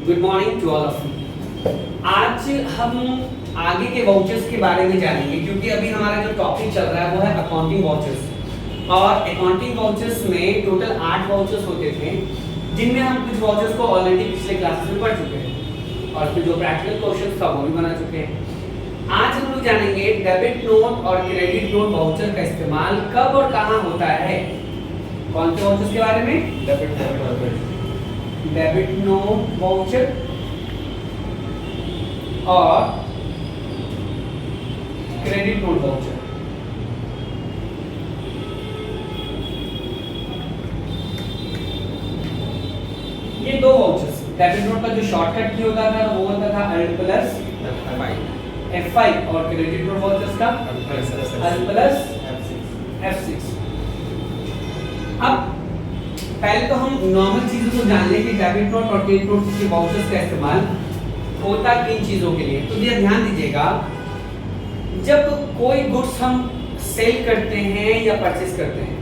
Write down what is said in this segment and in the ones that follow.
Good morning to all of you. आज हम आगे के वाउचर्स के बारे में जानेंगे, क्योंकि अभी हमारा जो टॉपिक चल रहा है वो है अकाउंटिंग वाउचर्स। और अकाउंटिंग वाउचर्स में टोटल 8 वाउचर्स होते थे, जिनमें हम कुछ वाउचर्स को ऑलरेडी पिछले क्लासेस में पढ़ चुके हैं और फिर जो प्रैक्टिकल क्वेश्चंस था वो भी बना चुके हैं। आज हम लोग जानेंगे डेबिट नोट और क्रेडिट नोट वाउचर का इस्तेमाल कब और कहाँ होता है। कौन से वाउचर्स के बारे में? डेबिट नोट वाउचर और क्रेडिट नोट वाउचर। ये दो वाउचर्स, डेबिट नोट का जो शॉर्टकट की होता था वो होता था L प्लस F5 और क्रेडिट नोट वाउचर्स का L प्लस F6। अब पहले तो हम नॉर्मल चीजों को जान लें कि डेबिट नोट और क्रेडिट नोट के वाउचर्स का इस्तेमाल होता किन चीजों के लिए। तो ये ध्यान दीजिएगा, जब कोई गुड्स हम सेल करते हैं या परचेज करते हैं,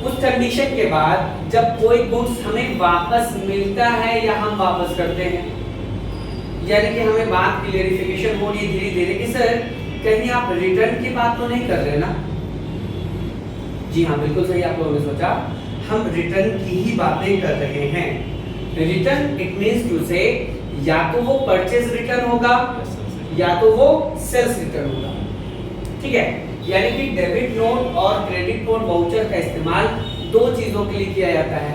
उस कंडीशन के बाद जब कोई गुड्स हमें वापस मिलता है या हम वापस करते हैं, यानी कि हमें बात क्लियरिफिकेशन हो रही है धीरे धीरे कि सर कहीं आप रिटर्न की बात तो नहीं कर रहे ना? जी हाँ, बिल्कुल सही आप लोगों ने सोचा, हम रिटर्न की ही बातें कर रहे हैं। रिटर्न इट मींस टू से या तो वो परचेज रिटर्न होगा या तो वो सेल्स रिटर्न होगा। ठीक है, यानी कि डेबिट नोट और क्रेडिट नोट वाउचर का इस्तेमाल दो चीजों के लिए किया जाता है।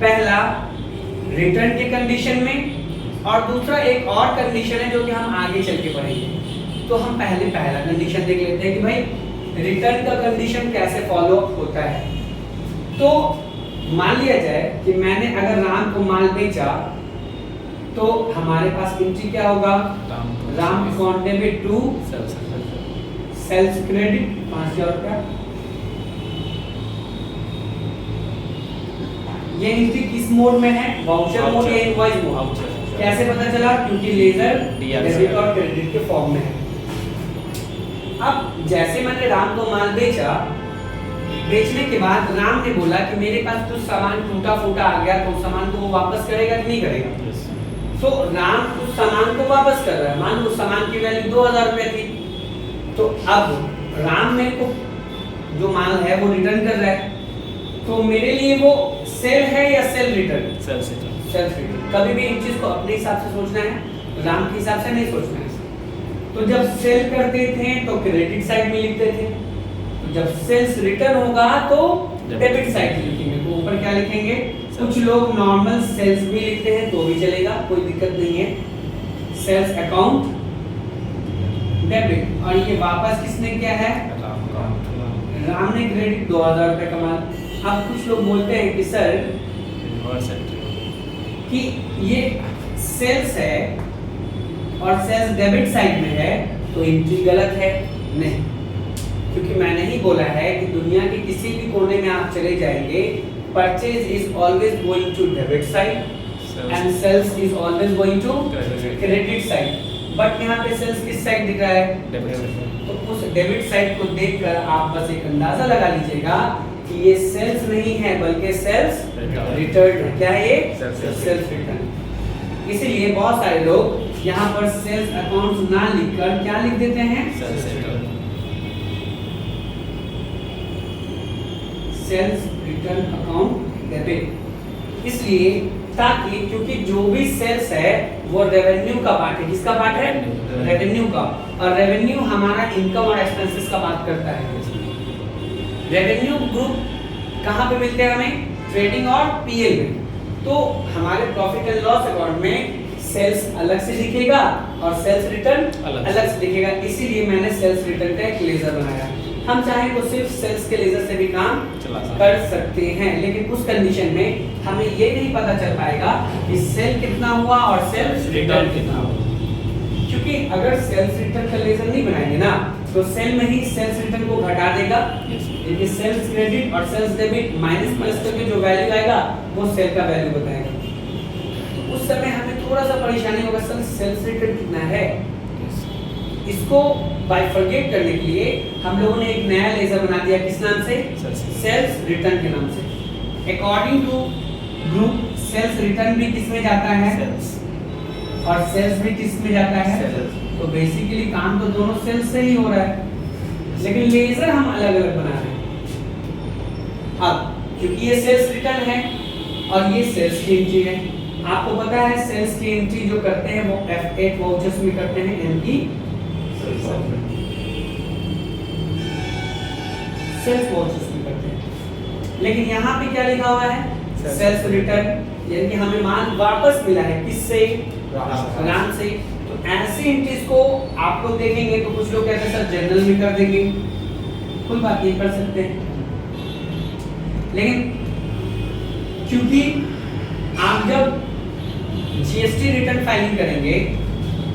पहला रिटर्न के कंडीशन में, और दूसरा एक और कंडीशन है जो कि हम आगे चल के पढ़ेंगे। तो हम पहले पहला कंडीशन देख लेते हैं कि भाई रिटर्न का कंडीशन कैसे फॉलो होता है। तो मान लिया जाए कि मैंने अगर राम को माल बेचा, तो हमारे पास एंट्री क्या होगा? Ram account debit to sales credit 5000 रुपया। ये एंट्री किस मोड में है? वाउचर मोड या इनवॉइस मोड? कैसे पता चला? क्योंकि लेजर डेबिट और क्रेडिट के फॉर्म में है। अब जैसे मैंने राम को माल बेचा, बेचने के बाद राम ने बोला कि मेरे पास कुछ सामान टूटा फूटा आ गया, तो सामान को वो वापस करेगा कि नहीं करेगा? तो राम उस सामान को वापस कर रहा है। मान लो उस सामान की वैल्यू 2000 रुपए थी, तो अब राम मेरे को जो माल है वो रिटर्न कर रहा है, तो मेरे लिए वो सेल है या सेल रिटर्न? Sales return. कभी भी इन चीज को अपने हिसाब से सोचना है, राम के हिसाब से नहीं सोचना है। तो जब सेल करते थे तो क्रेडिट साइड में लिखते थे, तो जब सेल्स रिटर्न होगा तो डेबिट साइड लिखेंगे। तो ऊपर क्या लिखेंगे? कुछ लोग नॉर्मल सेल्स भी लिखते हैं तो भी चलेगा, कोई दिक्कत नहीं है। सेल्स अकाउंट डेबिट, और ये वापस किसने किया है? राम ने क्रेडिट 2000 रुपए का माल। अब कुछ लोग बोलते हैं कि सर कि ये सेल्स है और सेल्स डेबिट साइड में है, तो एंट्री गलत है। नहीं, क्योंकि मैंने ही बोला है कि दुनिया के किसी भी कोने में आप चले जाएंगे, purchase is always going to debit side and sales is always going to credit side. But यहाँ पे सेल्स किस साइड दिख रहा है? तो उस डेबिट साइड को देखकर आप बस एक अंदाजा लगा लीजिएगा कि ये सेल्स नहीं है बल्कि सेल्स रिटर्न है। क्या है ये? Sales return. इसीलिए बहुत सारे लोग यहाँ पर सेल्स अकाउंट ना लिखकर क्या लिख देते हैं? Sales return account debit. इसलिए ताकि, क्योंकि जो भी सेल्स है वो रेवेन्यू का पार्ट है। किसका पार्ट है? रेवेन्यू का। और रेवेन्यू हमारा इनकम और एक्सपेंसेस का बात करता है। रेवेन्यू ग्रुप कहाँ पे मिलते हैं हमें? ट्रेडिंग और पीएल में। तो हमारे प्रॉफिट एंड लॉस अकाउंट में सेल्स अलग से लिखेगा और सेल्स रिटर्न अलग से लिखेगा। इसीलिए मैंने सेल्स रिटर्न का एक लेजर बनाया। हम चाहें तो सिर्फ सेल्स के लेजर से भी काम कर सकते हैं, लेकिन उस कंडीशन में हमें ये नहीं पता चल पाएगा कि सेल कितना हुआ और सेल्स रिटर्न कितना हुआ। क्योंकि अगर सेल्स रिटर्न का लेजर नहीं बनाएंगे ना, तो सेल में ही सेल्स रिटर्न को घटा देगा, क्योंकि सेल्स क्रेडिट और सेल्स डेबिट माइनस प्लस करके जो वैल्यू आएगा वो सेल का वैल्यू बताएगा। तो उस समय हमें थोड़ा सा परेशानी होगा, सर सेल्स रिटर्न कितना है। इसको बाइफरगेट करने के लिए हम लोगों ने एक नया लेजर बना दिया। किस नाम से? सेल्स रिटर्न के नाम से। According to group sales return भी किस में जाता है, और सेल्स भी किस में जाता है, तो बेसिकली काम तो दोनों सेल्स से ही हो रहा है, लेकिन लेजर हम अलग अलग बना रहे हैं। अब क्योंकि ये सेल्स रिटर्न है और ये सेल्स की एंट्री है, आपको पता है सेल्स की एंट्री जो करते हैं वो F8 वाउचर्स में करते हैं, यानी कि सेल्स वाउचर्स में करते हैं। लेकिन यहाँ पे क्या लिखा हुआ है, सेल्स रिटर्न, यानी कि हमें माल वापस मिला है किससे, राम से। तो ऐसी एंट्रीज को आप लोग देखेंगे तो कुछ लोग कहते हैं सर जनरल में कर देंगे, कोई बात नहीं, कर सकते हैं। लेकिन क्योंकि आप जब जीएसटी रिटर्न फाइलिंग करेंगे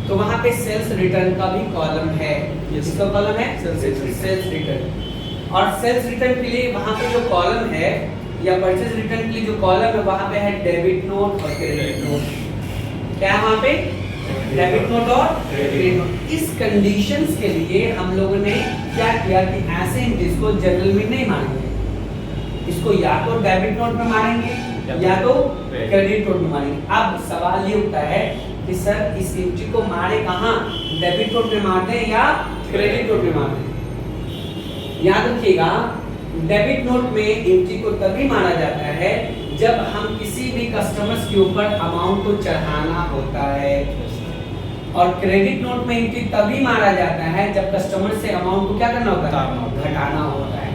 तो वहां पे सेल्स रिटर्न का भी कॉलम है, इसका कॉलम है सेल्स रिटर्न, और सेल्स रिटर्न के लिए वहां पे जो कॉलम है या परचेज रिटर्न के लिए जो कॉलम है वहां पे है डेबिट नोट और क्रेडिट नोट। क्या है वहां पे, डेबिट नोट और क्रेडिट नोट। इस कंडीशंस के लिए हम लोगों ने क्या किया कि ऐसे एंट्रीज को जनरल में नहीं मानेंगे, इसको या तो डेबिट नोट में मानेंगे या तो क्रेडिट नोट में मारेंगे। अब सवाल ये उठता है कि सर इस एंट्री को मारे कहाँ, डेबिट नोट में मारते हैं या क्रेडिट नोट में मारते हैं। याद रखिएगा डेबिट नोट में एंट्री को तभी मारा जाता है जब हम किसी भी कस्टमर्स के ऊपर अमाउंट को चढ़ाना होता है, और क्रेडिट नोट में एंट्री तभी मारा जाता है जब कस्टमर से अमाउंट को क्या करना होता है, घटाना होता है।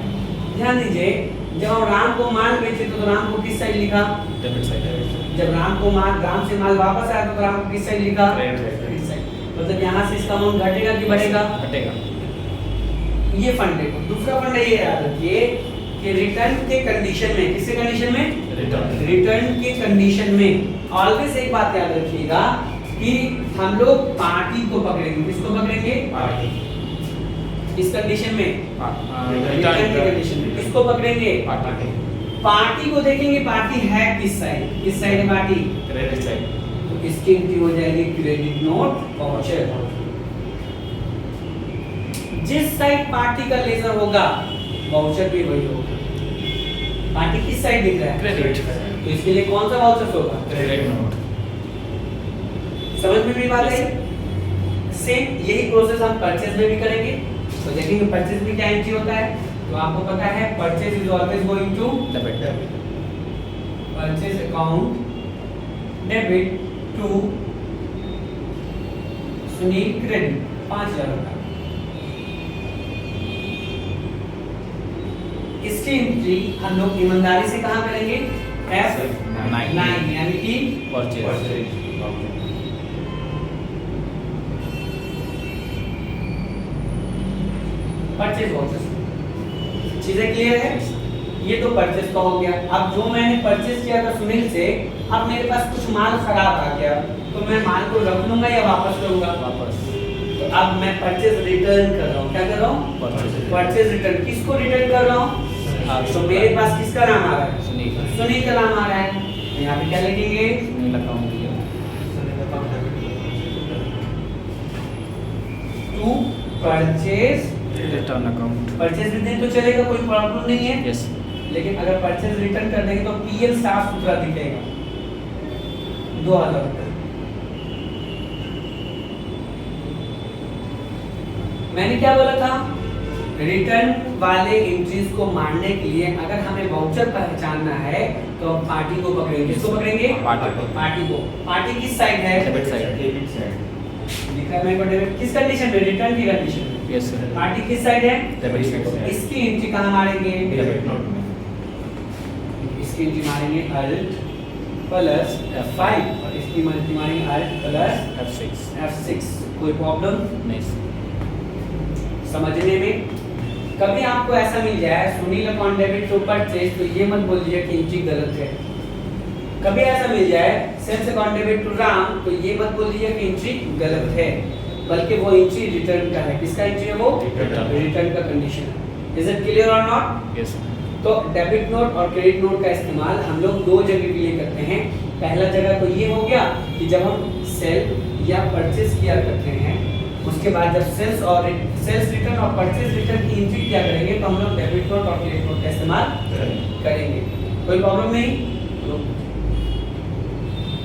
ध्यान दीजिए, जब हम राम को माल बेचे तो राम को किस साइड लिखा, डेबिट साइड। जब राम को माल, राम से माल वापस आया तो राम को किस साइड लिखा, क्रेडिट साइड। मतलब यहाँ से इसका अमाउंट घटेगा कि बढ़ेगा, घटेगा। ये फंड है। दूसरा फंड ये याद रखिए कि रिटर्न के कंडीशन में, किसके कंडीशन में, रिटर्न के कंडीशन में ऑलवेज एक बात याद रखिएगा कि हम लोग पार्टी को पकड़ेंगे। किसको पकड़ेंगे, पार्टी। इस कंडीशन में, रिटर्न के कंडीशन में किसको पकड़ेंगे, पार्टी को देखेंगे। पार्टी है किस साइड, किस साइड है पार्टी, क्रेडिट साइड। तो इसकी एंट्री हो जाएगी क्रेडिट नोट वाउचर। जिस साइड पार्टी का लेजर होगा वाउचर भी वही होगा। पार्टी किस साइड दिख रहा है, क्रेडिट, तो इसके लिए कौन सा वाउचर होगा, क्रेडिट नोट। समझ में मेरी बात है। सेम यही प्रोसेस हम परचेज में भी करेंगे। तो देखेंगे परचेज में क्या एंट्री होता है, तो आपको पता है purchase is always going to debit, purchase account debit to Sunil credit 5000 रुपए। इसकी एंट्री हम लोग ईमानदारी से कहां करेंगे, F9 यानी कि परचेज। Purchase vouchers. चीजें क्लियर है। ये तो परचेज का हो गया। अब जो मैंने परचेज किया था सुनील से, अब मेरे पास कुछ माल खराब आ गया तो मैं माल को रख लूंगा या वापस करूंगा, वापस। तो अब मैं परचेज रिटर्न कर रहा हूँ। क्या कर रहा हूँ, परचेज रिटर्न। किसको रिटर्न कर रहा हूँ, तो मेरे पास किसका नाम आ रहा है, सुनील का नाम आ रहा है। तो यहाँ पे क्या लिखेंगे, to purchase return account. Purchase return तो चलेगा, कोई प्रॉब्लम नहीं है। yes. लेकिन अगर परचेज रिटर्न कर देंगे तो पीएल साफ सुथरा दिखेगा, 2000 रुपए। मैंने क्या बोला था, रिटर्न वाले एंट्रीज को मारने के लिए अगर हमें वाउचर पहचानना है तो हम पार्टी को पकड़ेंगे। किसको पकड़ेंगे, पार्टी को। पार्टी किस साइड है, डेबिट साइड। लिखा है मेरे को डेबिट। किस कंडीशन में, रिटर्न की कंडीशन में। Yes sir. पार्टी किस साइड है, डेबिट साइड। इसकी एंट्री कहां मारेंगे, डेबिट नोट में। इसकी एंट्री मारेंगे अल्ट प्लस F5 और इसकी एंट्री मारेंगे अल्ट प्लस F6। कोई प्रॉब्लम नहीं समझने में। कभी आपको ऐसा मिल जाए Sunil account debit to purchase, तो ये मत बोलिए कि एंट्री गलत है। कभी ऐसा मिल जाए sales account debit to Ram, तो ये मत बोलिए कि एंट्री गलत है, बल्कि वो एंट्री रिटर्न का है। किसका एंट्री है, वो रिटर्न का कंडीशन है। इज इट क्लियर और नॉट? यस। तो डेबिट नोट और क्रेडिट नोट का इस्तेमाल हम लोग दो जगह के लिए करते हैं। पहला जगह तो ये हो गया कि जब हम सेल या परचेज किया करते हैं, उसके बाद जब सेल्स रिटर्न और परचेज रिटर्न की एंट्री किया करेंगे तो हम लोग डेबिट नोट और क्रेडिट नोट का इस्तेमाल करेंगे। कोई प्रॉब्लम नहीं।